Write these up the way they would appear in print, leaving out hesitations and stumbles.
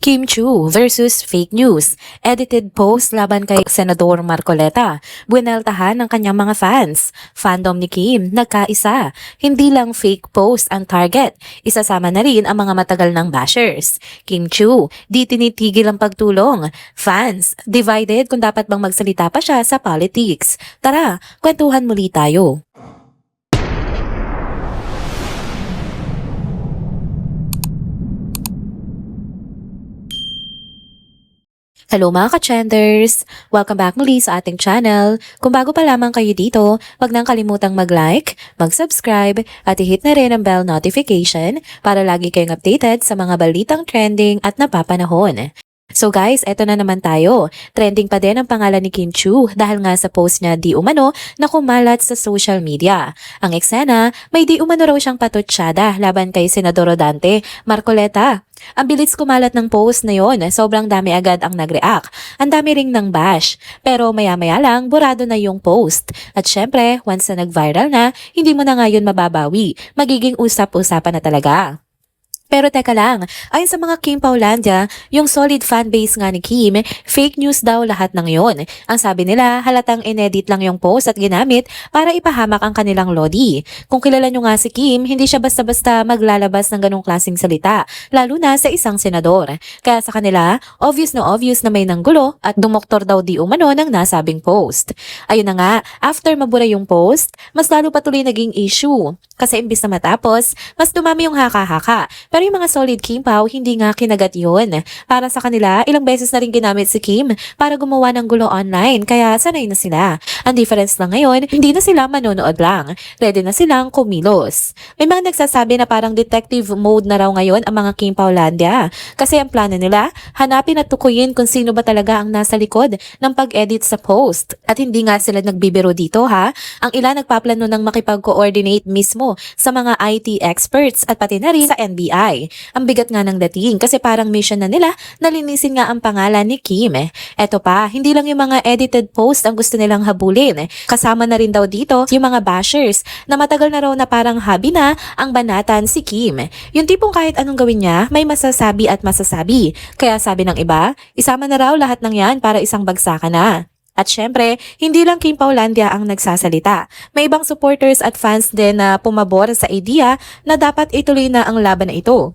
Kim Chiu versus fake news. Edited post laban kay Senador Marcoleta. Bueneltahan ng kanyang mga fans. Fandom ni Kim, nagkaisa. Hindi lang fake post ang target. Isasama na rin ang mga matagal ng bashers. Kim Chiu, di tinitigil ang pagtulong. Fans, divided kung dapat bang magsalita pa siya sa politics. Tara, kwentuhan muli tayo. Hello mga ka-trenders! Welcome back muli sa ating channel. Kung bago pa lamang kayo dito, wag nang kalimutang mag-like, mag-subscribe, at i-hit na rin ang bell notification para lagi kayong updated sa mga balitang trending at napapanahon. So guys, eto na naman tayo. Trending pa din ang pangalan ni Kim Chiu dahil nga sa post niya di umano na kumalat sa social media. Ang eksena, may di umano raw siyang patutsyada laban kay Senador Rodante Marcoleta. Ang bilis kumalat ng post na yon, sobrang dami agad ang nag-react. Ang dami ring ng bash. Pero maya-maya lang, burado na yung post. At syempre, once na nag-viral na, hindi mo na ngayon mababawi. Magiging usap-usapan na talaga. Pero teka lang, ayon sa mga Kim Paulandia, yung solid fanbase nga ni Kim, fake news daw lahat ng yon. Ang sabi nila, halatang inedit lang yung post at ginamit para ipahamak ang kanilang lodi. Kung kilala nyo nga si Kim, hindi siya basta-basta maglalabas ng ganong klaseng salita, lalo na sa isang senador. Kaya sa kanila, obvious na may nanggulo at dumoktor daw di umano ng nasabing post. Ayun na nga, after mabura yung post, mas lalo patuloy naging issue. Kasi imbis na matapos, mas dumami yung haka-haka. Pero yung mga solid Kim Pao, hindi nga kinagat yun. Para sa kanila, ilang beses na rin ginamit si Kim para gumawa ng gulo online, kaya sanay na sila. Ang difference lang ngayon, hindi na sila manonood lang. Ready na silang kumilos. May mga nagsasabi na parang detective mode na raw ngayon ang mga Kim Paulandia. Kasi ang plano nila, hanapin at tukuyin kung sino ba talaga ang nasa likod ng pag-edit sa post. At hindi nga sila nagbibiro dito ha. Ang ilan nagpaplano ng makipag-coordinate mismo sa mga IT experts at pati na rin sa NBI. Ang bigat nga ng dating kasi parang mission na nila na linisin nga ang pangalan ni Kim. Eto pa, hindi lang yung mga edited post ang gusto nilang habulin. Kasama na rin daw dito yung mga bashers na matagal na raw na parang hobby na ang banatan si Kim. Yung tipong kahit anong gawin niya, may masasabi at masasabi. Kaya sabi ng iba, isama na raw lahat ng yan para isang bagsakan na. At syempre, hindi lang Kim Paulandia ang nagsasalita. May ibang supporters at fans din na pumabor sa idea na dapat ituloy na ang laban na ito.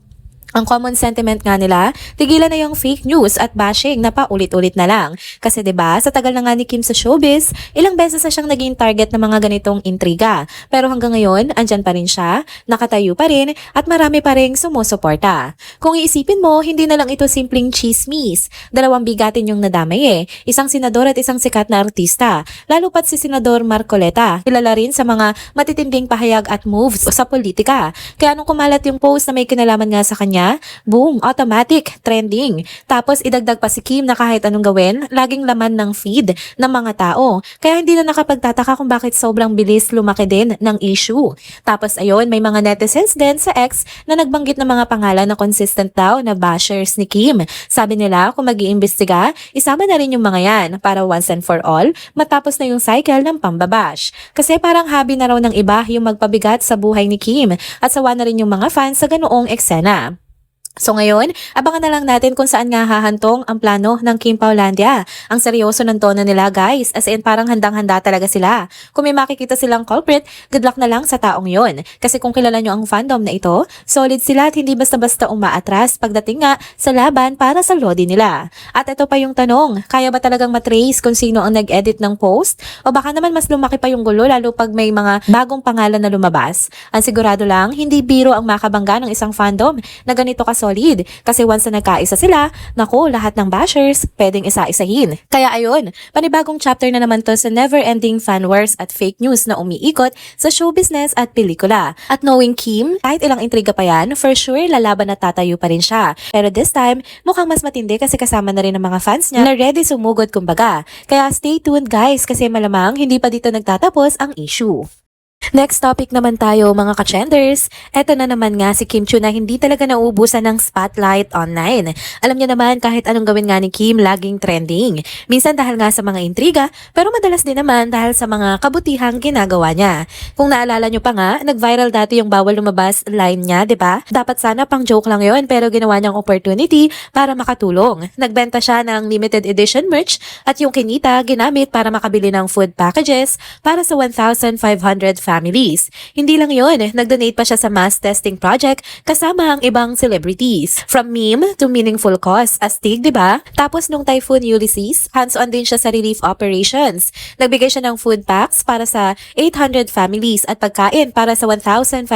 Ang common sentiment nga nila, tigilan na yung fake news at bashing na paulit-ulit na lang. Kasi 'di ba, sa tagal na nga ni Kim sa showbiz, ilang beses na siyang naging target ng mga ganitong intriga. Pero hanggang ngayon, andyan pa rin siya, nakatayo pa rin, at marami pa ring sumusuporta. Kung iisipin mo, hindi na lang ito simpleng chismis. Dalawang bigatin yung nadamay isang senador at isang sikat na artista. Lalo pat si Senador Marcoleta, kilala rin sa mga matitinding pahayag at moves sa politika. Kaya nung kumalat yung post na may kinalaman nga sa kanya, boom, automatic, trending. Tapos idagdag pa si Kim na kahit anong gawin, laging laman ng feed ng mga tao. Kaya hindi na nakapagtataka kung bakit sobrang bilis lumaki din ng issue. Tapos ayun, may mga netizens din sa X na nagbanggit ng mga pangalan na consistent daw na bashers ni Kim. Sabi nila kung mag-iimbestiga, isama na rin yung mga yan para once and for all, matapos na yung cycle ng pambabash. Kasi parang hobby na raw ng iba yung magpabigat sa buhay ni Kim at sawa na rin yung mga fans sa ganoong eksena. So ngayon, abangan na lang natin kung saan nga hahantong ang plano ng Kim Paulandia. Ang seryoso ng tono nila guys, as in parang handang-handa talaga sila. Kung may makikita silang culprit, good luck na lang sa taong yon. Kasi kung kilala nyo ang fandom na ito, solid sila at hindi basta-basta umaatras pagdating nga sa laban para sa lodi nila. At ito pa yung tanong, kaya ba talagang matrace kung sino ang nag-edit ng post? O baka naman mas lumaki pa yung gulo lalo pag may mga bagong pangalan na lumabas? Ang sigurado lang, hindi biro ang makabangga ng isang fandom na ganito ka solid. Kasi once na nagkaisa sila, naku, lahat ng bashers pwedeng isa-isahin. Kaya ayun, panibagong chapter na naman to sa never-ending fan wars at fake news na umiikot sa show business at pelikula. At knowing Kim, kahit ilang intriga pa yan, for sure lalaban at tatayo pa rin siya. Pero this time, mukhang mas matindi kasi kasama na rin ng mga fans niya na ready sumugod kumbaga. Kaya stay tuned guys kasi malamang hindi pa dito nagtatapos ang issue. Next topic naman tayo mga ka-trenders. Eto na naman nga si Kim Chiu na hindi talaga nauubusan ng spotlight online. Alam niya naman kahit anong gawin nga ni Kim, laging trending. Minsan dahil nga sa mga intriga, pero madalas din naman dahil sa mga kabutihang ginagawa niya. Kung naalala niyo pa nga, nag-viral dati yung bawal lumabas line niya, di ba? Dapat sana pang joke lang yon pero ginawa niyang opportunity para makatulong. Nagbenta siya ng limited edition merch at yung kinita ginamit para makabili ng food packages para sa 1,500 families. Hindi lang yon, nag-donate pa siya sa mass testing project kasama ang ibang celebrities. From meme to meaningful cause, astig, di ba? Tapos nung Typhoon Ulysses, hands-on din siya sa relief operations. Nagbigay siya ng food packs para sa 800 families at pagkain para sa 1,500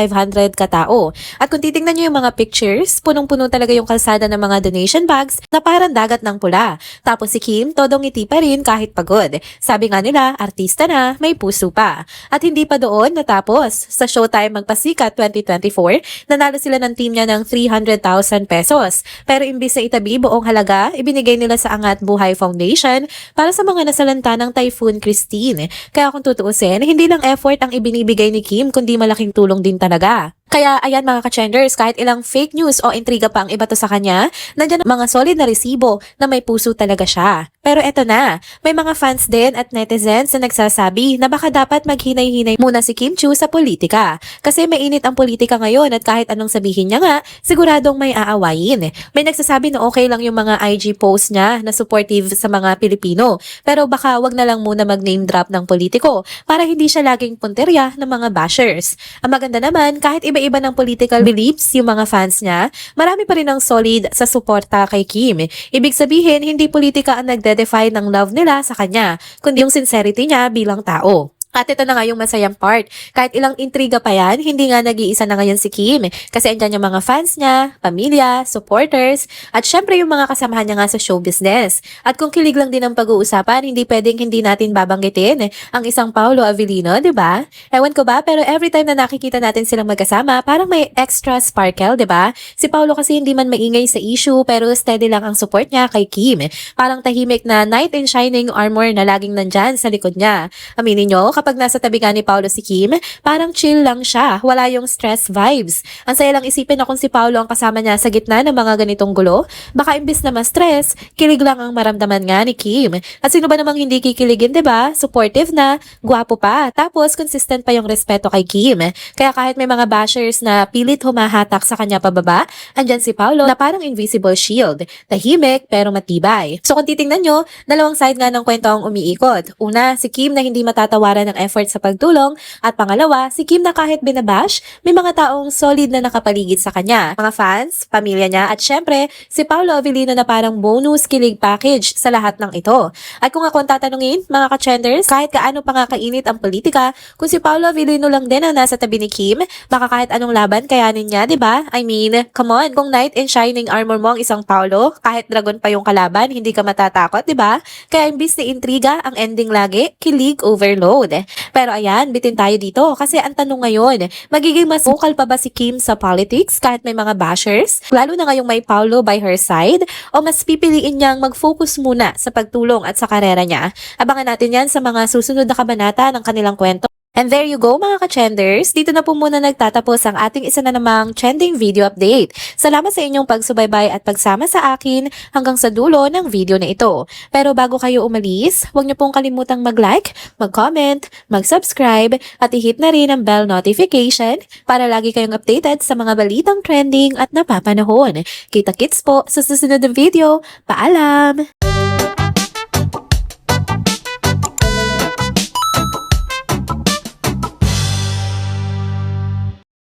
katao. At kung titingnan niyo yung mga pictures, punong-puno talaga yung kalsada ng mga donation bags na parang dagat ng pula. Tapos si Kim, todong ngiti pa rin kahit pagod. Sabi nga nila, artista na, may puso pa. At hindi pa doon natapos. Sa Showtime Magpasikat 2024, nanalo sila ng team niya ng 300,000 pesos. Pero imbis na itabi buong halaga, ibinigay nila sa Angat Buhay Foundation para sa mga nasalanta ng Typhoon Christine. Kaya kung tutuusin, hindi lang effort ang ibinibigay ni Kim, kundi malaking tulong din talaga. Kaya ayan mga ka-trenders, kahit ilang fake news o intriga pa ang ibato sa kanya, nandiyan ang mga solid na resibo na may puso talaga siya. Pero eto na, may mga fans din at netizens na nagsasabi na baka dapat maghinay-hinay muna si Kim Chiu sa politika. Kasi mainit ang politika ngayon at kahit anong sabihin niya nga, siguradong may aawayin. May nagsasabi na okay lang yung mga IG post niya na supportive sa mga Pilipino. Pero baka wag na lang muna mag-name drop ng politiko para hindi siya laging punterya ng mga bashers. Ang maganda naman, kahit iba-iba ng political beliefs yung mga fans niya, marami pa rin ang solid sa suporta kay Kim. Ibig sabihin, hindi politika ang nagde-define ng love nila sa kanya, kundi yung sincerity niya bilang tao. At ito na nga yung masayang part. Kahit ilang intriga pa yan, hindi nga nag-iisa na ngayon si Kim. Kasi andyan yung mga fans niya, pamilya, supporters, at syempre yung mga kasamahan niya nga sa show business. At kung kilig lang din ang pag-uusapan, hindi pwedeng hindi natin babanggitin ang isang Paolo Avellino, di ba? Ewan ko ba, pero every time na nakikita natin silang magkasama, parang may extra sparkle, di ba? Si Paolo kasi hindi man maingay sa issue, pero steady lang ang support niya kay Kim. Parang tahimik na knight in shining armor na laging nandyan sa likod niya. Aminin nyo, kapag nasa tabi nga ni Paolo si Kim, parang chill lang siya. Wala yung stress vibes. Ang saya lang isipin na kung si Paolo ang kasama niya sa gitna ng mga ganitong gulo, baka imbis na ma-stress, kilig lang ang maramdaman nga ni Kim. At sino ba namang hindi kikiligin, 'di ba? Supportive na, gwapo pa, tapos consistent pa yung respeto kay Kim. Kaya kahit may mga bashers na pilit humahatak sa kanya pababa, andyan si Paolo na parang invisible shield. Tahimik pero matibay. So kung titingnan nyo, dalawang side nga ng kwento ang umiikot. Una, si Kim na hindi matatawaran ng effort sa pagtulong, at pangalawa, si Kim na kahit binabash, may mga taong solid na nakapaligid sa kanya. Mga fans, pamilya niya, at syempre, si Paolo Avellino na parang bonus kilig package sa lahat ng ito. At kung ako ang tatanungin, mga ka-trenders, kahit kaano pa nga kainit ang politika, kung si Paolo Avellino lang din ang nasa tabi ni Kim, baka kahit anong laban kayanin niya, di ba? I mean, come on, kung knight in shining armor mo ang isang Paolo, kahit dragon pa yung kalaban, hindi ka matatakot, di ba? Kaya imbis na intriga, ang ending lagi, kilig overload. Pero ayan, bitin tayo dito kasi ang tanong ngayon, magiging mas vocal pa ba si Kim sa politics kahit may mga bashers? Lalo na ngayong may Paolo by her side? O mas pipiliin niyang mag-focus muna sa pagtulong at sa karera niya? Abangan natin yan sa mga susunod na kabanata ng kanilang kwento. And there you go mga ka-trenders, dito na po muna nagtatapos ang ating isa na namang trending video update. Salamat sa inyong pagsubaybay at pagsama sa akin hanggang sa dulo ng video na ito. Pero bago kayo umalis, huwag niyo pong kalimutang mag-like, mag-comment, mag-subscribe at i-hit na rin ang bell notification para lagi kayong updated sa mga balitang trending at napapanahon. Kita-kits po sa susunod na video. Paalam!